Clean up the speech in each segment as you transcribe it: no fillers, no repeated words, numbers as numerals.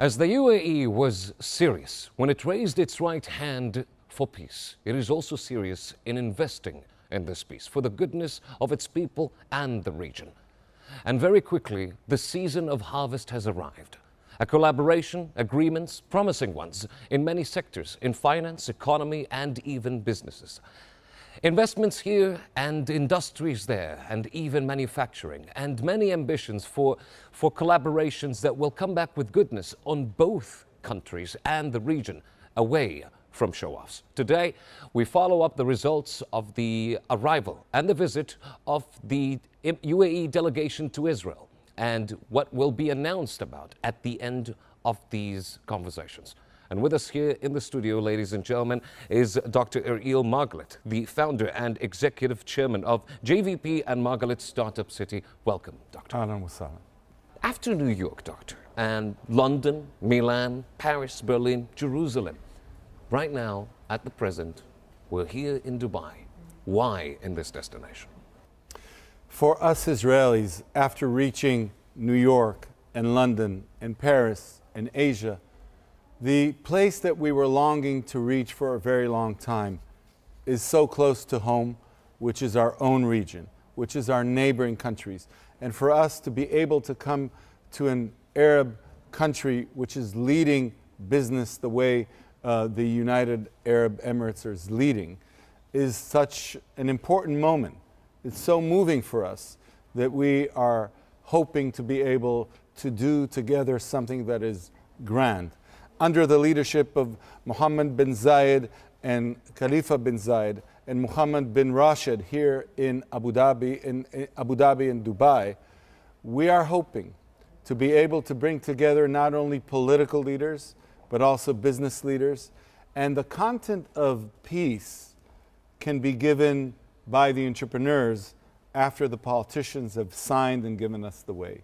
As the UAE was serious when it raised its right hand for peace, it is also serious in investing in this peace for the goodness of its people and the region. And very quickly, the season of harvest has arrived. A collaboration, agreements, promising ones in many sectors, in finance, economy, and even businesses. Investments here and industries there, and even manufacturing, and many ambitions for collaborations that will come back with goodness on both countries and the region, away from show-offs. Today, we follow up the results of the arrival and the visit of the UAE delegation to Israel, and what will be announced about at the end of these conversations. And with us here in the studio, ladies and gentlemen, is Dr. Aráel Mרגlית, the founder and executive chairman of JVP and Mרגלית Startup City. Welcome, Doctor. Ahlan wa sahlan. After New York, Doctor, and London, Milan, Paris, Berlin, Jerusalem, right now, at the present, we're here in Dubai. Why in this destination? For us Israelis, after reaching New York and London and Paris and Asia, the place that we were longing to reach for a very long time is so close to home, which is our own region, which is our neighboring countries. And for us to be able to come to an Arab country which is leading business the way the United Arab Emirates is leading is such an important moment. It's so moving for us that we are hoping to be able to do together something that is grand. Under the leadership of Mohammed bin Zayed and Khalifa bin Zayed and Mohammed bin Rashid here in Abu Dhabi and Dubai, we are hoping to be able to bring together not only political leaders, but also business leaders. And the content of peace can be given by the entrepreneurs after the politicians have signed and given us the way.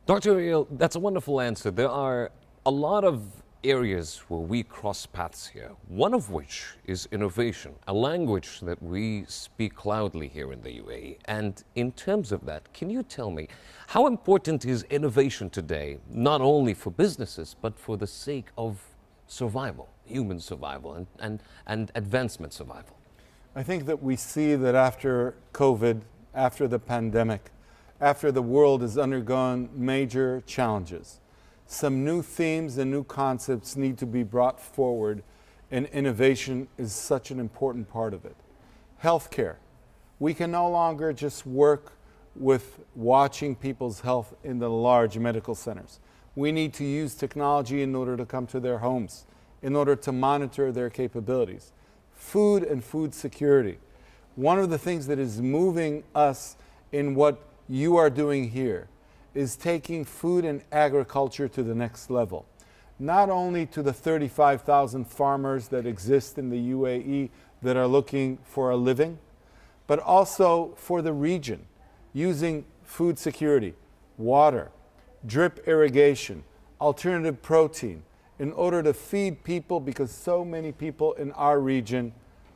Dr. Aráel, that's a wonderful answer. There are a lot of areas where we cross paths here, one of which is innovation, a language that we speak loudly here in the UAE. And in terms of that, can you tell me how important is innovation today, not only for businesses, but for the sake of survival, human survival and advancement survival? I think that we see that after COVID, after the pandemic, after the world has undergone major challenges, some new themes and new concepts need to be brought forward, and innovation is such an important part of it. Healthcare. We can no longer just work with watching people's health in the large medical centers. We need to use technology in order to come to their homes, in order to monitor their capabilities. Food and food security. One of the things that is moving us in what you are doing here is taking food and agriculture to the next level. Not only to the 35,000 farmers that exist in the UAE that are looking for a living, but also for the region, using food security, water, drip irrigation, alternative protein, in order to feed people, because so many people in our region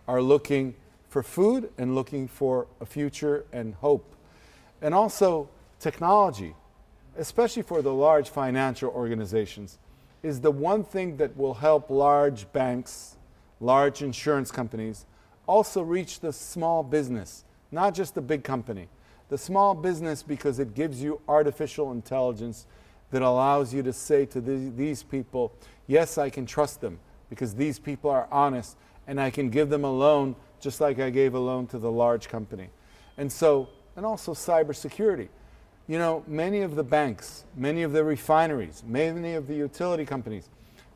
are looking for food and looking for a future and hope. And also technology, especially for the large financial organizations, is the one thing that will help large banks, large insurance companies, also reach the small business, not just the big company. The small business, because it gives you artificial intelligence that allows you to say to these people, yes, I can trust them, because these people are honest, and I can give them a loan just like I gave a loan to the large company. And also cybersecurity. You know, many of the banks, many of the refineries, many of the utility companies,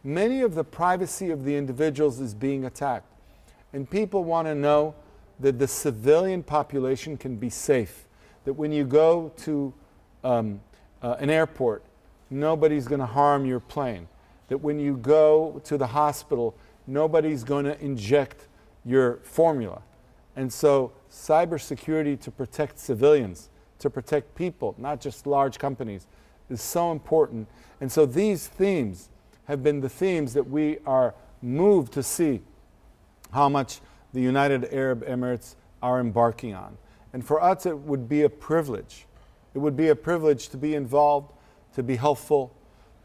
many of the privacy of the individuals is being attacked. And people want to know that the civilian population can be safe, that when you go to an airport, nobody's going to harm your plane, that when you go to the hospital, nobody's going to inject your formula. And so cybersecurity to protect civilians, to protect people, not just large companies, is so important. And so these themes have been the themes that we are moved to see how much the United Arab Emirates are embarking on. And for us, it would be a privilege. It would be a privilege to be involved, to be helpful,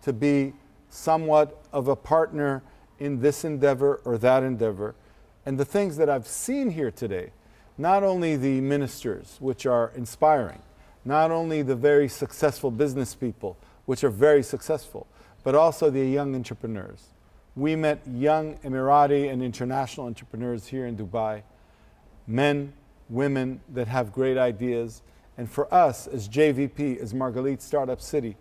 to be somewhat of a partner in this endeavor or that endeavor. And the things that I've seen here today, not only the ministers, which are inspiring, not only the very successful business people, which are very successful, but also the young entrepreneurs. We met young Emirati and international entrepreneurs here in Dubai, men, women that have great ideas. And for us, as JVP, as Mרגלית Startup City,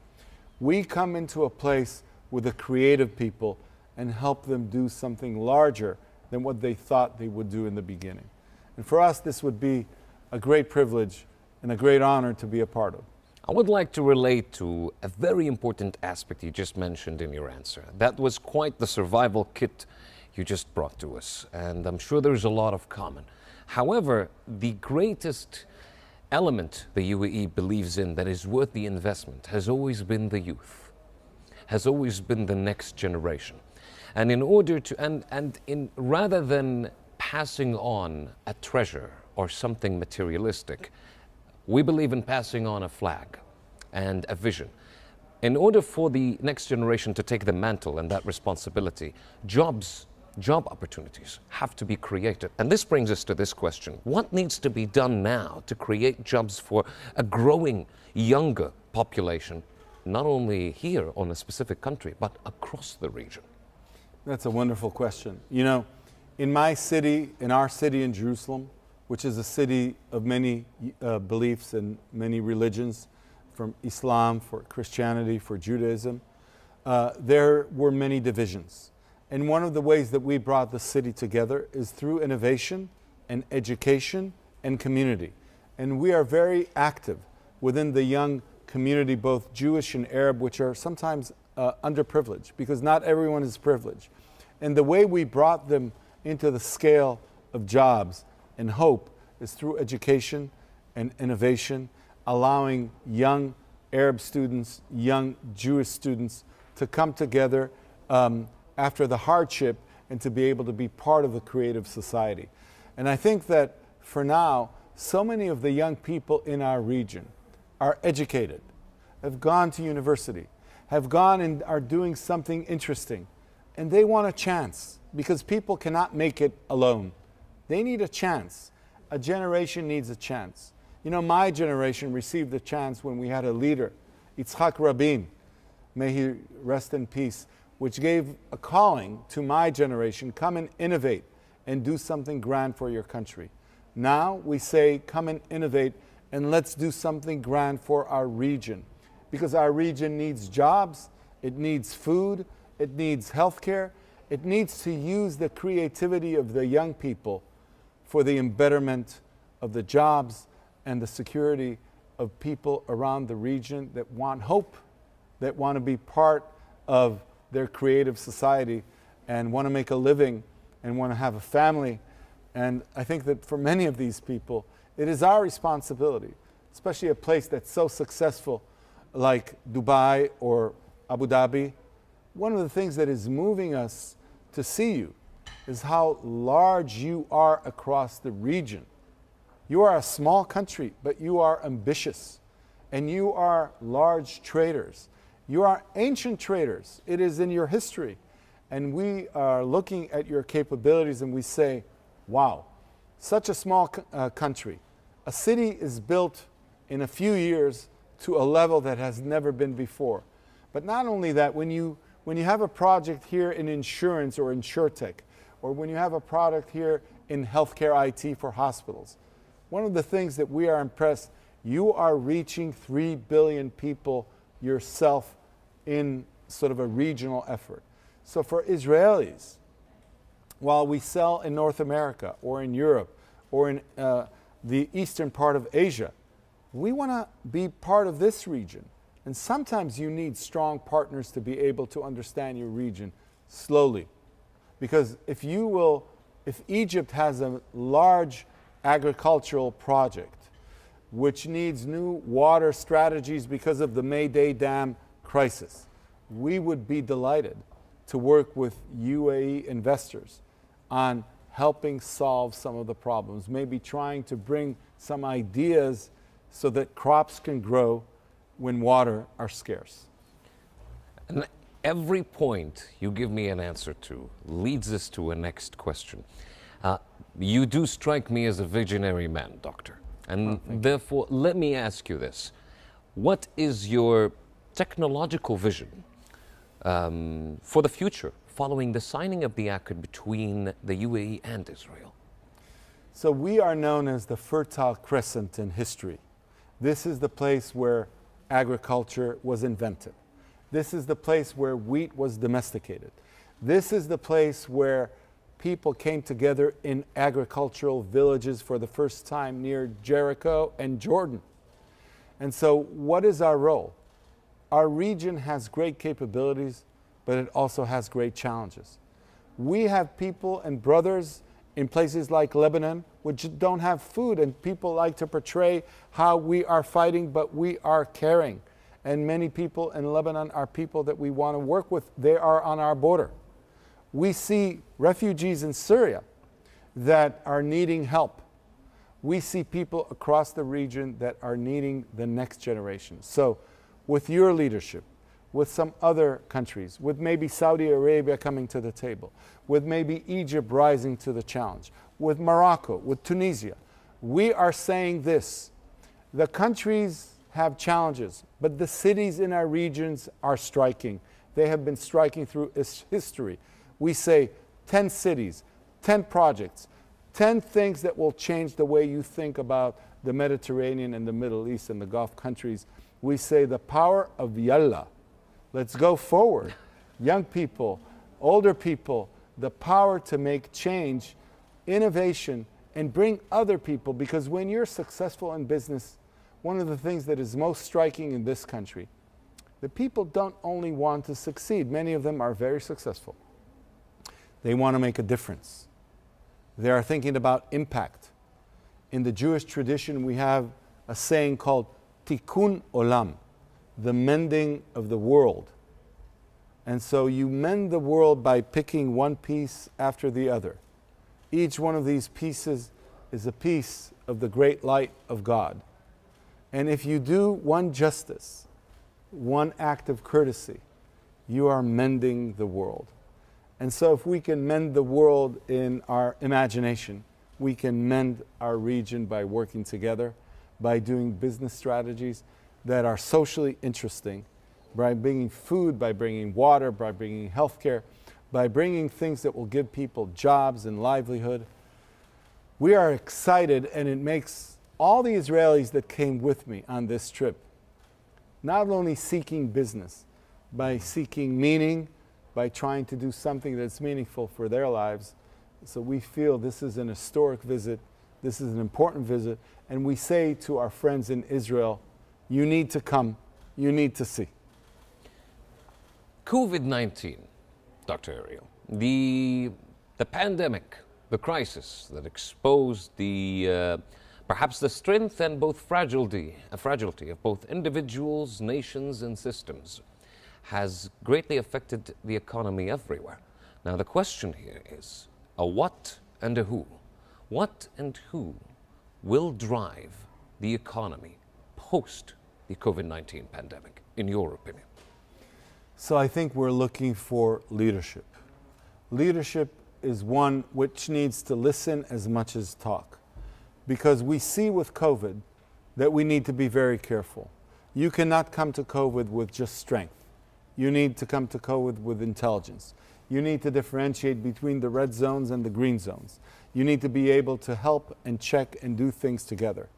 we come into a place with the creative people and help them do something larger than what they thought they would do in the beginning. And for us, this would be a great privilege and a great honor to be a part of. I would like to relate to a very important aspect you just mentioned in your answer. That was quite the survival kit you just brought to us, and I'm sure there's a lot of common. However, the greatest element the UAE believes in that is worth the investment has always been the youth, has always been the next generation. And in order to, rather than passing on a treasure or something materialistic, we believe in passing on a flag and a vision. In order for the next generation to take the mantle and that responsibility, job opportunities have to be created. And this brings us to this question. What needs to be done now to create jobs for a growing younger population, not only here on a specific country, but across the region? That's a wonderful question. You know, in my city, in our city in Jerusalem, which is a city of many beliefs and many religions, from Islam, for Christianity, for Judaism, there were many divisions. And one of the ways that we brought the city together is through innovation and education and community. And we are very active within the young community, both Jewish and Arab, which are sometimes underprivileged, because not everyone is privileged. And the way we brought them into the scale of jobs and hope is through education and innovation, allowing young Arab students, young Jewish students to come together after the hardship and to be able to be part of the creative society. And I think that for now, so many of the young people in our region are educated, have gone to university, have gone and are doing something interesting, and they want a chance because people cannot make it alone. They need a chance. A generation needs a chance. You know, my generation received a chance when we had a leader, Yitzhak Rabin, may he rest in peace, which gave a calling to my generation, come and innovate and do something grand for your country. Now we say, come and innovate and let's do something grand for our region. Because our region needs jobs, it needs food, it needs healthcare, it needs to use the creativity of the young people for the embetterment of the jobs and the security of people around the region that want hope, that want to be part of their creative society and want to make a living and want to have a family. And I think that for many of these people, it is our responsibility, especially a place that's so successful like Dubai or Abu Dhabi. One of the things that is moving us to see you is how large you are across the region. You are a small country, but you are ambitious, and you are large traders. You are ancient traders. It is in your history. And we are looking at your capabilities and we say, wow, such a small country. A city is built in a few years to a level that has never been before. But not only that, when you have a project here in insurance or insurtech, or when you have a product here in healthcare IT for hospitals, one of the things that we are impressed, you are reaching 3 billion people yourself in sort of a regional effort. So for Israelis, while we sell in North America or in Europe or in the eastern part of Asia, we want to be part of this region. And sometimes you need strong partners to be able to understand your region slowly. Because if Egypt has a large agricultural project which needs new water strategies because of the Mayday Dam crisis, we would be delighted to work with UAE investors on helping solve some of the problems, maybe trying to bring some ideas so that crops can grow when water are scarce. And every point you give me an answer to leads us to a next question. You do strike me as a visionary man, Doctor. And therefore, let me ask you this. What is your technological vision for the future following the signing of the accord between the UAE and Israel? So we are known as the Fertile Crescent in history. This is the place where agriculture was invented. This is the place where wheat was domesticated. This is the place where people came together in agricultural villages for the first time near Jericho and Jordan. And so what is our role? Our region has great capabilities, but it also has great challenges. We have people and brothers in places like Lebanon which don't have food, and people like to portray how we are fighting, but we are caring. And many people in Lebanon are people that we want to work with. They are on our border. We see refugees in Syria that are needing help. We see people across the region that are needing the next generation. So with your leadership, with some other countries, with maybe Saudi Arabia coming to the table, with maybe Egypt rising to the challenge, with Morocco, with Tunisia, we are saying this: the countries have challenges, but the cities in our regions are striking. They have been striking through history. We say 10 cities, 10 projects, 10 things that will change the way you think about the Mediterranean and the Middle East and the Gulf countries. We say the power of Yalla. Let's go forward. Young people, older people, the power to make change, innovation, and bring other people, because when you're successful in business, one of the things that is most striking in this country, the people don't only want to succeed. Many of them are very successful. They want to make a difference. They are thinking about impact. In the Jewish tradition, we have a saying called tikkun olam, the mending of the world. And so you mend the world by picking one piece after the other. Each one of these pieces is a piece of the great light of God. And if you do one justice, one act of courtesy, you are mending the world. And so if we can mend the world in our imagination, we can mend our region by working together, by doing business strategies that are socially interesting, by bringing food, by bringing water, by bringing healthcare, by bringing things that will give people jobs and livelihood. We are excited, and it makes all the Israelis that came with me on this trip not only seeking business, by seeking meaning, by trying to do something that's meaningful for their lives. So we feel this is an historic visit, this is an important visit, and we say to our friends in Israel, you need to come, you need to see. COVID-19, Dr. Aراel, the pandemic, the crisis that exposed perhaps the strength and both fragility of both individuals, nations, and systems, has greatly affected the economy everywhere. Now the question here is a what and a who. What and who will drive the economy post the COVID-19 pandemic, in your opinion? So I think we're looking for leadership. Leadership is one which needs to listen as much as talk, because we see with COVID that we need to be very careful. You cannot come to COVID with just strength. You need to come to COVID with intelligence. You need to differentiate between the red zones and the green zones. You need to be able to help and check and do things together.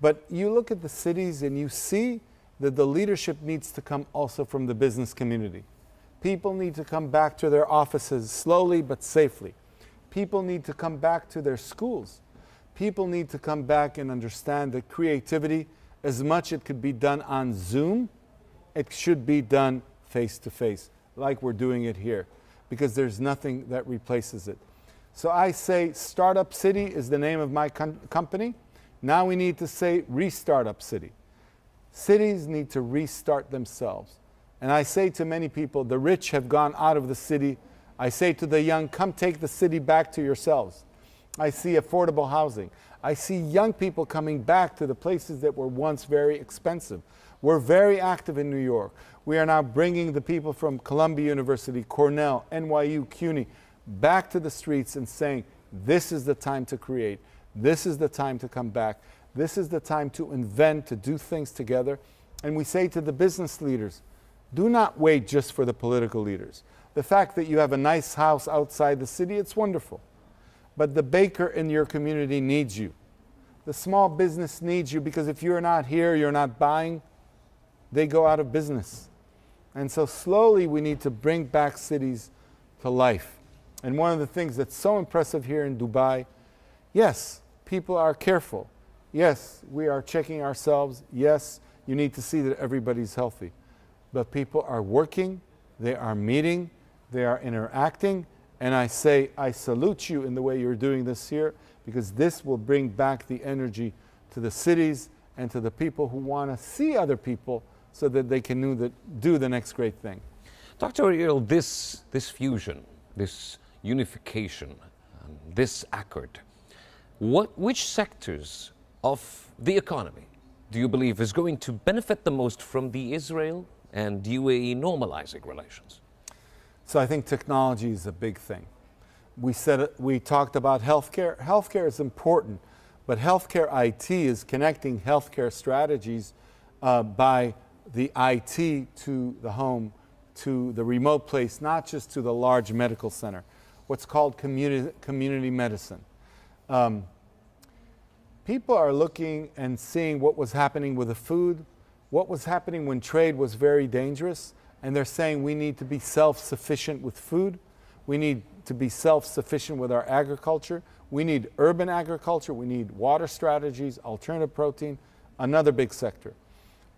But you look at the cities and you see that the leadership needs to come also from the business community. People need to come back to their offices slowly but safely. People need to come back to their schools. People need to come back and understand that creativity, as much it could be done on Zoom, it should be done face to face, like we're doing it here, because there's nothing that replaces it. So I say Startup City is the name of my company. Now we need to say Restartup City. Cities need to restart themselves. And I say to many people, the rich have gone out of the city. I say to the young, come take the city back to yourselves. I see affordable housing. I see young people coming back to the places that were once very expensive. We're very active in New York. We are now bringing the people from Columbia University, Cornell, NYU, CUNY, back to the streets and saying, this is the time to create. This is the time to come back. This is the time to invent, to do things together. And we say to the business leaders, do not wait just for the political leaders. The fact that you have a nice house outside the city, it's wonderful. But the baker in your community needs you. The small business needs you, because if you're not here, you're not buying, they go out of business. And so slowly we need to bring back cities to life. And one of the things that's so impressive here in Dubai, yes, people are careful. Yes, we are checking ourselves. Yes, you need to see that everybody's healthy. But people are working, they are meeting, they are interacting, and I say, I salute you in the way you're doing this here, because this will bring back the energy to the cities and to the people who want to see other people so that they can do the next great thing. Dr. Aráel, this fusion, this unification, this accord, which sectors of the economy do you believe is going to benefit the most from the Israel and UAE normalizing relations? So I think technology is a big thing. We talked about healthcare. Healthcare is important, but healthcare IT is connecting healthcare strategies by the IT to the home, to the remote place, not just to the large medical center. What's called community medicine. People are looking and seeing what was happening with the food, what was happening when trade was very dangerous, and they're saying we need to be self-sufficient with food, we need to be self-sufficient with our agriculture, we need urban agriculture, we need water strategies, alternative protein, another big sector.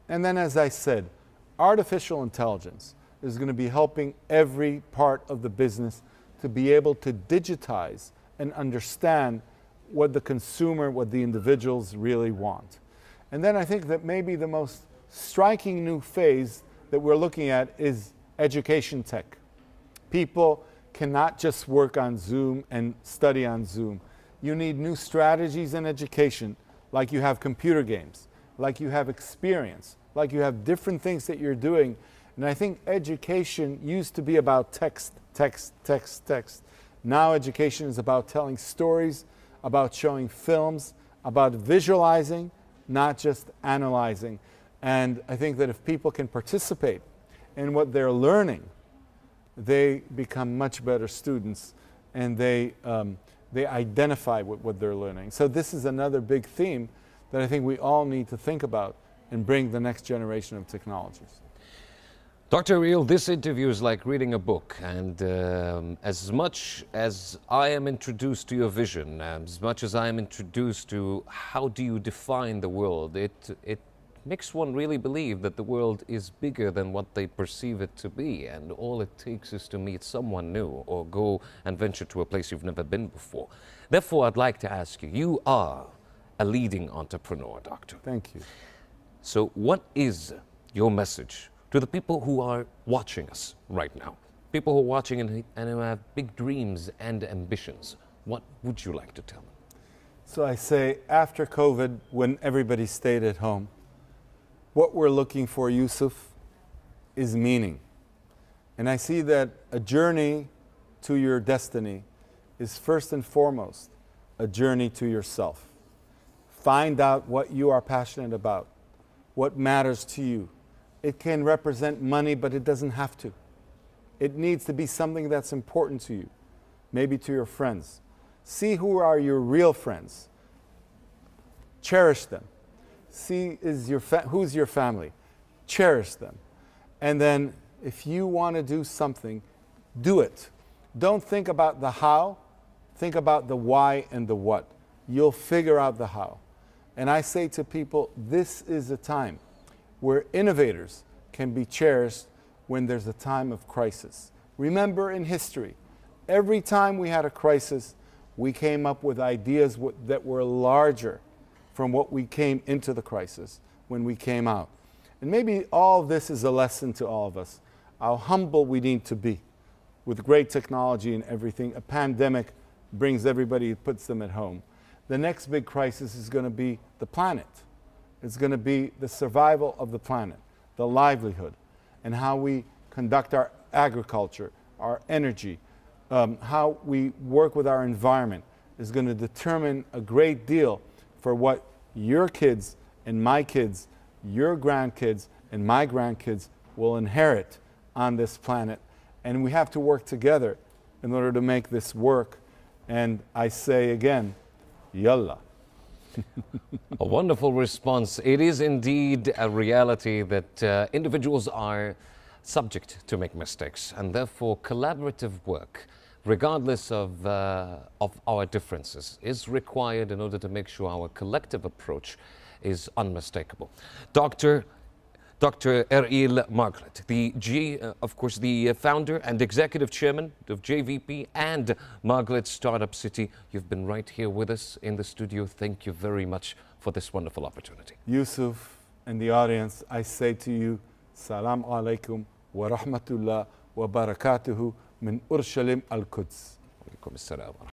And then, as I said, artificial intelligence is going to be helping every part of the business to be able to digitize and understand what the consumer, what the individuals really want. And then I think that maybe the most striking new phase that we're looking at is education tech. People cannot just work on Zoom and study on Zoom. You need new strategies in education, like you have computer games, like you have experience, like you have different things that you're doing. And I think education used to be about text, text, text, text. Now education is about telling stories, about showing films, about visualizing, not just analyzing. And I think that if people can participate in what they're learning, they become much better students, and they identify with what they're learning. So this is another big theme that I think we all need to think about and bring the next generation of technologies. Dr. Aráel, this interview is like reading a book, and as much as I am introduced to your vision, as much as I am introduced to how do you define the world, it makes one really believe that the world is bigger than what they perceive it to be, and all it takes is to meet someone new or go and venture to a place you've never been before. Therefore, I'd like to ask you, you are a leading entrepreneur, Doctor. Thank you. So what is your message to the people who are watching us right now? People who are watching and who have big dreams and ambitions. What would you like to tell them? So I say, after COVID, when everybody stayed at home, what we're looking for, Yusuf, is meaning. And I see that a journey to your destiny is first and foremost a journey to yourself. Find out what you are passionate about, what matters to you. It can represent money, but it doesn't have to. It needs to be something that's important to you, maybe to your friends. See who are your real friends. Cherish them. See who's your family. Cherish them. And then if you want to do something, do it. Don't think about the how. Think about the why and the what. You'll figure out the how. And I say to people, this is a time where innovators can be cherished when there's a time of crisis. Remember in history, every time we had a crisis, we came up with ideas that were larger from what we came into the crisis when we came out. And maybe all of this is a lesson to all of us, how humble we need to be. With great technology and everything, a pandemic brings everybody, puts them at home. The next big crisis is going to be the planet. It's going to be the survival of the planet, the livelihood, and how we conduct our agriculture, our energy, how we work with our environment is going to determine a great deal for what your kids and my kids, your grandkids and my grandkids will inherit on this planet. And we have to work together in order to make this work. And I say again, yalla. A wonderful response. It is indeed a reality that individuals are subject to make mistakes, and therefore collaborative work, regardless of our differences, is required in order to make sure our collective approach is unmistakable. Dr. Aراel Mרגלית, of course, the founder and executive chairman of JVP and Mרגלית Startup City. You've been right here with us in the studio. Thank you very much for this wonderful opportunity. Yusuf and the audience, I say to you, Salam alaikum wa rahmatullah wa barakatuhu min Urshalim al-Quds.